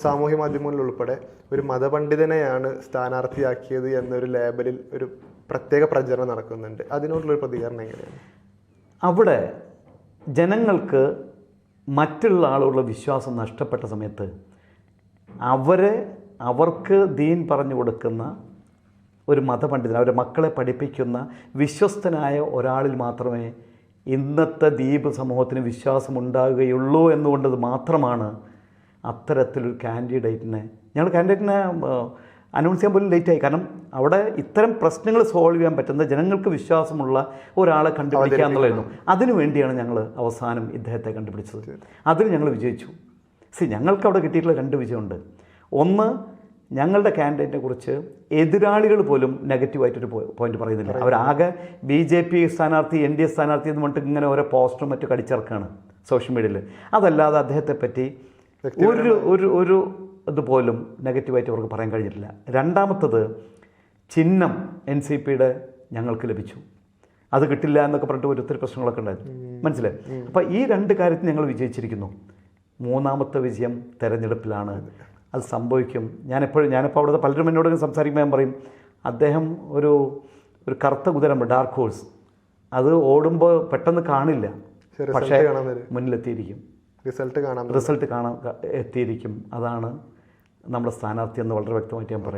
സാമൂഹ്യ മാധ്യമങ്ങളിൽ ഉൾപ്പെടെ ഒരു മതപണ്ഡിതനെയാണ് സ്ഥാനാർത്ഥിയാക്കിയത് എന്നൊരു ലേബലിൽ ഒരു പ്രത്യേക പ്രചരണം നടക്കുന്നുണ്ട്. അതിനോടുള്ളൊരു പ്രതികരണം എങ്ങനെയാണ്? അവിടെ ജനങ്ങൾക്ക് മറ്റുള്ള ആളുകളുടെ വിശ്വാസം നഷ്ടപ്പെട്ട സമയത്ത് അവർക്ക് ദീൻ പറഞ്ഞു കൊടുക്കുന്ന ഒരു മതപണ്ഡിതൻ, അവരുടെ മക്കളെ പഠിപ്പിക്കുന്ന വിശ്വസ്തനായ ഒരാളിൽ മാത്രമേ ഇന്നത്തെ ദ്വീപ് സമൂഹത്തിന് വിശ്വാസമുണ്ടാകുകയുള്ളൂ എന്നുകൊണ്ടത് മാത്രമാണ് അത്തരത്തിലൊരു കാൻഡിഡേറ്റിനെ അനൗൺസ് ചെയ്യാൻ പോലും ലേറ്റായി. കാരണം അവിടെ ഇത്തരം പ്രശ്നങ്ങൾ സോൾവ് ചെയ്യാൻ പറ്റുന്ന ജനങ്ങൾക്ക് വിശ്വാസമുള്ള ഒരാളെ കണ്ടുപിടിക്കുക എന്നുള്ളതായിരുന്നു. അതിനുവേണ്ടിയാണ് ഞങ്ങൾ അവസാനം ഇദ്ദേഹത്തെ കണ്ടുപിടിച്ചത്. അതിൽ ഞങ്ങൾ വിജയിച്ചു. ഞങ്ങൾക്ക് അവിടെ കിട്ടിയിട്ടുള്ള 2 വിജയമുണ്ട്. ഒന്ന്, ഞങ്ങളുടെ കാൻഡിഡേറ്റിനെ കുറിച്ച് എതിരാളികൾ പോലും നെഗറ്റീവായിട്ടൊരു പോയിന്റ് പറയുന്നില്ല. അവരാകെ BJP സ്ഥാനാർത്ഥി, NDA സ്ഥാനാർത്ഥി എന്ന് പറഞ്ഞിട്ട് ഇങ്ങനെ ഓരോ പോസ്റ്ററും മറ്റും കടിച്ചിറക്കാണ് സോഷ്യൽ മീഡിയയിൽ. അതല്ലാതെ അദ്ദേഹത്തെ പറ്റി ഒരു ഇതുപോലും നെഗറ്റീവായിട്ട് അവർക്ക് പറയാൻ കഴിഞ്ഞിട്ടില്ല. രണ്ടാമത്തത്, ചിഹ്നം NCPയുടെ ഞങ്ങൾക്ക് ലഭിച്ചു. അത് കിട്ടില്ല എന്നൊക്കെ പറഞ്ഞിട്ട് ഒത്തിരി പ്രശ്നങ്ങളൊക്കെ ഉണ്ടായിരുന്നു. മനസ്സിലായി? അപ്പോൾ ഈ 2 കാര്യത്തിൽ ഞങ്ങൾ വിജയിച്ചിരിക്കുന്നു. മൂന്നാമത്തെ വിജയം തെരഞ്ഞെടുപ്പിലാണ്. അത് സംഭവിക്കും. ഞാനിപ്പോൾ അവിടുത്തെ പലരും എന്നോട് സംസാരിക്കുമ്പോൾ ഞാൻ പറയും, അദ്ദേഹം ഒരു കറുത്ത കുതിരമ്പ്, ഡാർക്ക് ഹോഴ്സ്, അത് ഓടുമ്പോൾ പെട്ടെന്ന് കാണില്ല, പക്ഷേ മുന്നിലെത്തിയിരിക്കും, റിസൾട്ട് കാണാൻ എത്തിയിരിക്കും. അതാണ് നമ്മുടെ സ്ഥാനാർത്ഥി എന്ന് വളരെ വ്യക്തമായിട്ട് ഞാൻ പറയുന്നത്.